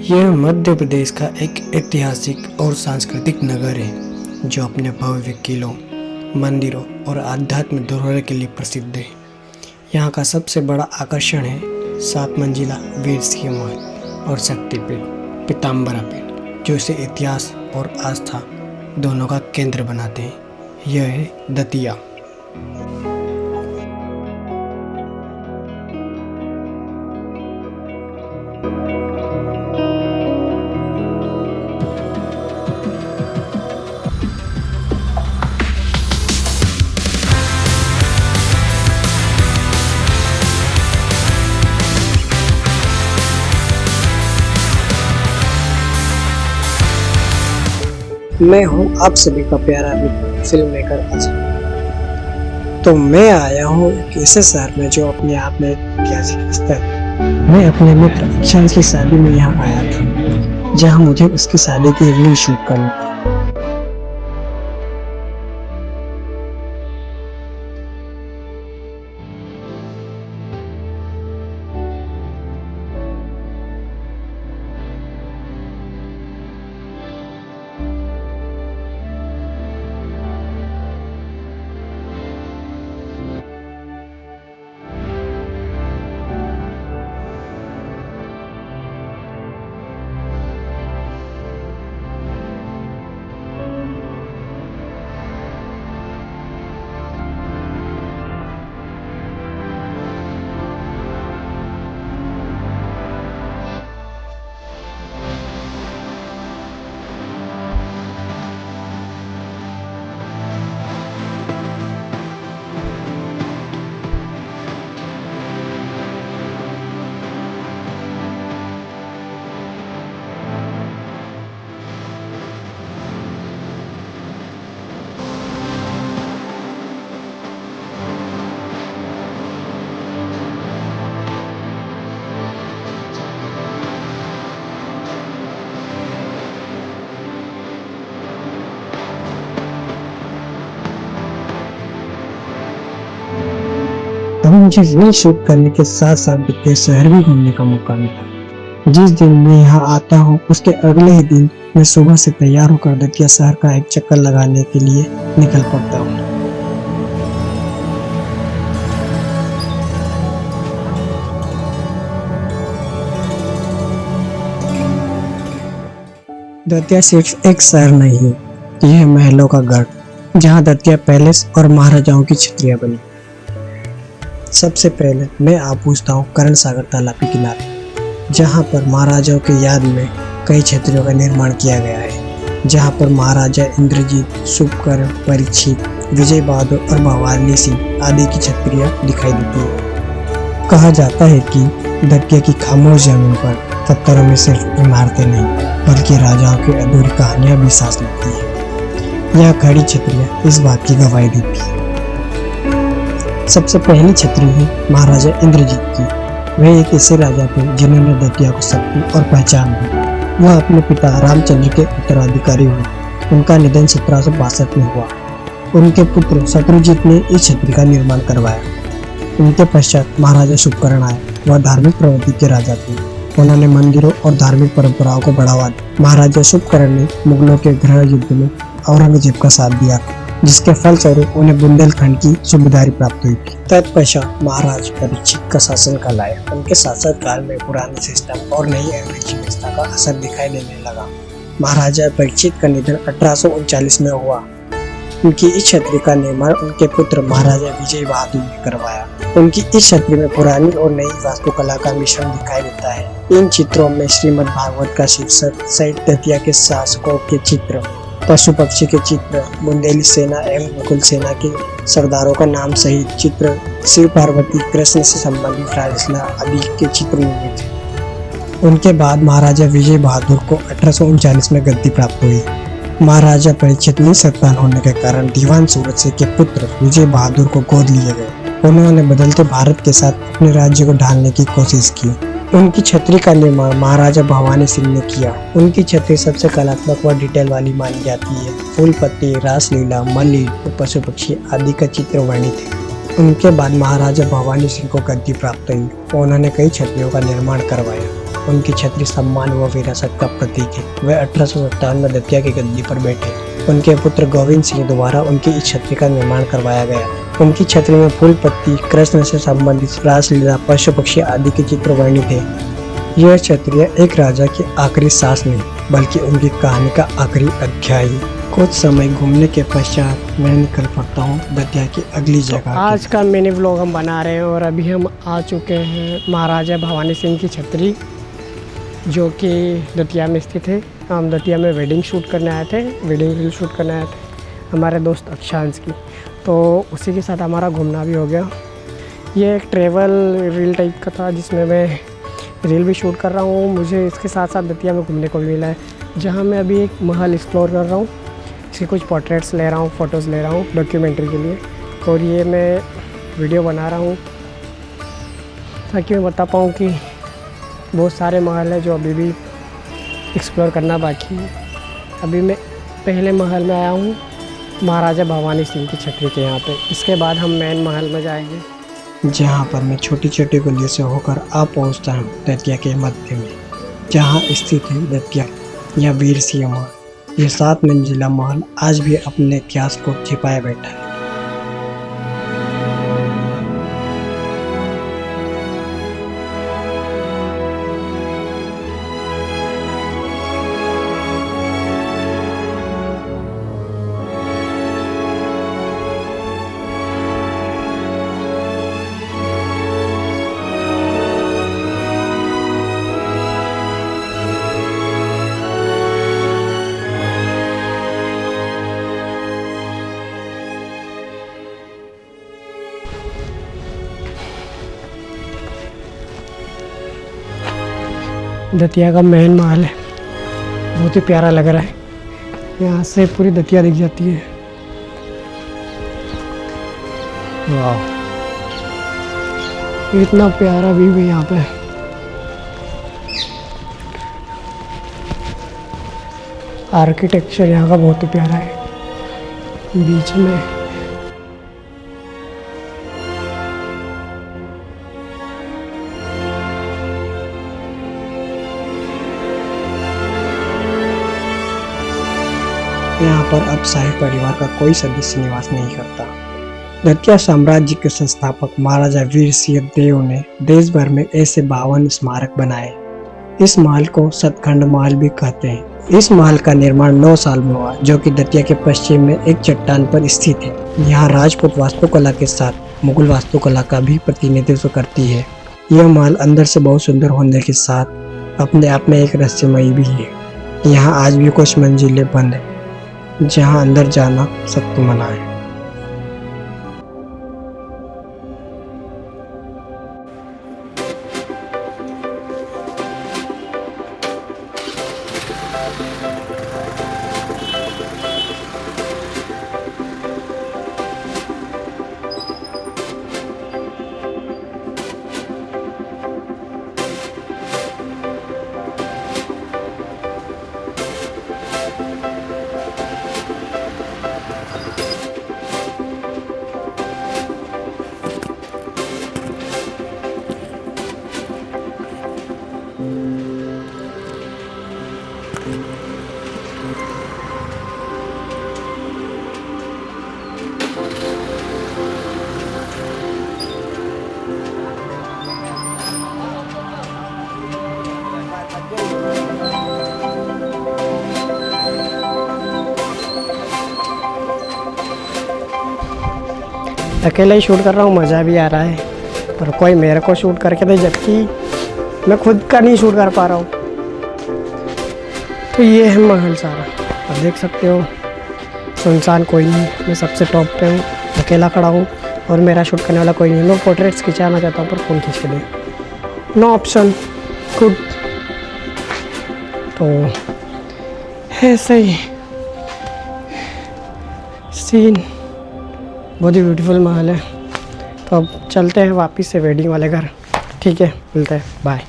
यह मध्य प्रदेश का एक ऐतिहासिक और सांस्कृतिक नगर है जो अपने भव्य किलों, मंदिरों और आध्यात्मिक धरोहर के लिए प्रसिद्ध है। यहाँ का सबसे बड़ा आकर्षण है 7 मंजिला वीर सिंह महल और शक्तिपीठ पीताम्बरा पीठ, जो इसे इतिहास और आस्था दोनों का केंद्र बनाते हैं। यह है दतिया। मैं हूँ आप सभी का प्यारा मित्र फिल्म मेकर अजय। तो मैं आया हूँ एक ऐसे शहर में जो अपने आप में ऐतिहासिक स्थल है। मैं अपने मित्र अक्षांश की शादी में यहाँ आया था, जहाँ मुझे उसकी शादी की रील शूट करनी थी। तब मुझे रील शूट करने के साथ साथ दतिया शहर भी घूमने का मौका मिला। जिस दिन मैं यहाँ आता हूँ उसके अगले ही दिन मैं सुबह से तैयार होकर दतिया शहर का एक चक्कर लगाने के लिए निकल पड़ता हूँ। दतिया सिर्फ एक शहर नहीं है, यह महलों का गढ़, जहाँ दतिया पैलेस और महाराजाओं की छतरियां बनी। सबसे पहले मैं आप पूछता हूँ करण सागर तालाब के किनारे, जहाँ पर महाराजाओं के याद में कई छतरियों का निर्माण किया गया है, जहाँ पर महाराजा इंद्रजीत, शुभकर्ण, परीक्षित, विजय बहादुर और भवानी सिंह आदि की छतरियां दिखाई देती है। कहा जाता है कि दतिया की खामोश जमीन पर पत्थरों में सिर्फ इमारतें नहीं बल्कि राजाओं की अधूरी कहानियां भी सांस लेती है। यह खड़ी छतरियां इस बात की गवाही देती है। सबसे पहली छतरी है महाराजा इंद्रजीत की। वह एक ऐसे राजा थे जिन्होंने दतिया को शक्ति और पहचान दी। वह अपने पिता रामचंद्र के उत्तराधिकारी हुए। उनका निधन 1762 में हुआ। उनके पुत्र शत्रुजीत ने इस छतरी का निर्माण करवाया। उनके पश्चात महाराजा शुभकर्ण आए। वह धार्मिक प्रवृत्ति के राजा थे। उन्होंने मंदिरों और धार्मिक परंपराओं को बढ़ावा दिया। महाराजा शुभकर्ण ने मुगलों के गृह युद्ध में औरंगजेब का साथ दिया, जिसके फलस्वरूप उन्हें बुंदेलखंड की सूबेदारी प्राप्त हुई थी। तत्पश्चात महाराज परीक्षित का शासनकाल आया। उनके शासनकाल में पुराने सिस्टम और नई अंग्रेजी व्यवस्था का असर दिखाई देने लगा। महाराजा परीक्षित का निधन 1839 में हुआ। उनकी इस छतरी का निर्माण उनके पुत्र महाराजा विजय बहादुर ने करवाया। उनकी इस छतरी में पुरानी और नई वास्तुकला का मिश्रण दिखाई देता है। इन चित्रों में श्रीमद् भागवत का शीर्षक सहित दतिया के शासकों के चित्र, पशु पक्षी के चित्र, बुंदेली सेना एवं मुगल सेना के सरदारों का नाम सहित चित्र, शिव पार्वती, कृष्ण से संबंधित राजलीला आदि के चित्र निर्मित हैं। उनके बाद महाराजा विजय बहादुर को 1839 में गद्दी प्राप्त हुई। महाराजा परीक्षित निसंतान होने के कारण दीवान सूरज सिंह के पुत्र विजय बहादुर को गोद लिए गए। उन्होंने बदलते भारत के साथ अपने राज्य को ढालने की कोशिश की। उनकी छतरी का निर्माण महाराजा भवानी सिंह ने किया। उनकी छतरी सबसे कलात्मक व डिटेल वाली मानी जाती है। फूल पत्ती, रासलीला, मलिर और पशु पक्षी आदि का चित्र वर्णित है। उनके बाद महाराजा भवानी सिंह को गद्दी प्राप्त हुई। उन्होंने कई छतरियों का निर्माण करवाया। उनकी छतरी सम्मान व विरासत का प्रतीक है। वे 1857 में दतिया की गद्दी पर बैठे। उनके पुत्र गोविंद सिंह द्वारा उनकी इस छतरी का निर्माण करवाया गया। उनकी छतरी में फूल पत्ती, कृष्ण से संबंधित रासलीला, पशु पक्षी आदि के चित्र वर्णित है। यह छतरी एक राजा की आखिरी सांस नहीं बल्कि उनकी कहानी का आखिरी अध्याय है। कुछ समय घूमने के पश्चात मैं निकल पड़ता हूँ दतिया की अगली जगह। आज का मिनी व्लॉग हम बना रहे हैं और अभी हम आ चुके हैं महाराजा भवानी सिंह की छतरी, जो कि दतिया में स्थित है। हम दतिया में वेडिंग शूट करने आए थे, वेडिंग रील शूट करने आए थे हमारे दोस्त अक्षांश की, तो उसी के साथ हमारा घूमना भी हो गया। ये एक ट्रेवल रील टाइप का था जिसमें मैं रील भी शूट कर रहा हूँ। मुझे इसके साथ साथ दतिया में घूमने को भी मिला है, जहाँ मैं अभी एक महल एक्सप्लोर कर रहा हूँ। इसके कुछ पोर्ट्रेट्स ले रहा हूँ, फ़ोटोज़ ले रहा हूँ डॉक्यूमेंट्री के लिए, और ये मैं वीडियो बना रहा हूँ ताकि मैं बता पाऊँ कि बहुत सारे महल हैं जो अभी भी एक्सप्लोर करना बाकी है। अभी मैं पहले महल में आया हूँ, महाराजा भवानी सिंह की छतरी के यहाँ पे। इसके बाद हम मेन महल में जाएंगे, जहाँ पर मैं छोटी छोटी गलियों से होकर आ पहुँचता हूँ दतिया के मध्य में, जहाँ स्थित है दतिया या वीर सिंह महल। ये 7 मंजिला महल आज भी अपने इतिहास को छिपाए बैठा है। दतिया का मेन महल है, बहुत ही प्यारा लग रहा है। यहाँ से पूरी दतिया दिख जाती है। वाह, इतना प्यारा व्यू है यहाँ पे। आर्किटेक्चर यहाँ का बहुत ही प्यारा है। बीच में यहाँ पर अब शाही परिवार का कोई सदस्य निवास नहीं करता। दतिया साम्राज्य के संस्थापक महाराजा वीर सिंह देव ने देश भर में ऐसे 52 स्मारक बनाए। इस महल को सतखंड महल भी कहते हैं। इस महल का निर्माण 9 साल में हुआ, जो कि दतिया के पश्चिम में एक चट्टान पर स्थित है। यहाँ राजपूत वास्तुकला के साथ मुगल वास्तुकला का भी प्रतिनिधित्व करती है। यह महल अंदर से बहुत सुंदर होने के साथ अपने आप में एक रहस्यमयी भी है। यहाँ आज भी कुछ मंजिलें बंद है, जहाँ अंदर जाना सख्त मना है। अकेला ही शूट कर रहा हूँ, मज़ा भी आ रहा है, पर कोई मेरे को शूट करके दे, जबकि मैं खुद का नहीं शूट कर पा रहा हूँ। तो ये है महल सारा, आप देख सकते हो, सुनसान कोई नहीं। मैं सबसे टॉप पे हूँ, अकेला खड़ा हूँ और मेरा शूट करने वाला कोई नहीं। मैं पोर्ट्रेट्स खिंचाना चाहता हूँ पर फ़ोन खींच के दे, नो ऑप्शन, गुड। तो है सही सीन, बहुत ही ब्यूटीफुल महल है। तो अब चलते हैं वापस से वेडिंग वाले घर। ठीक है, मिलते हैं, बाय।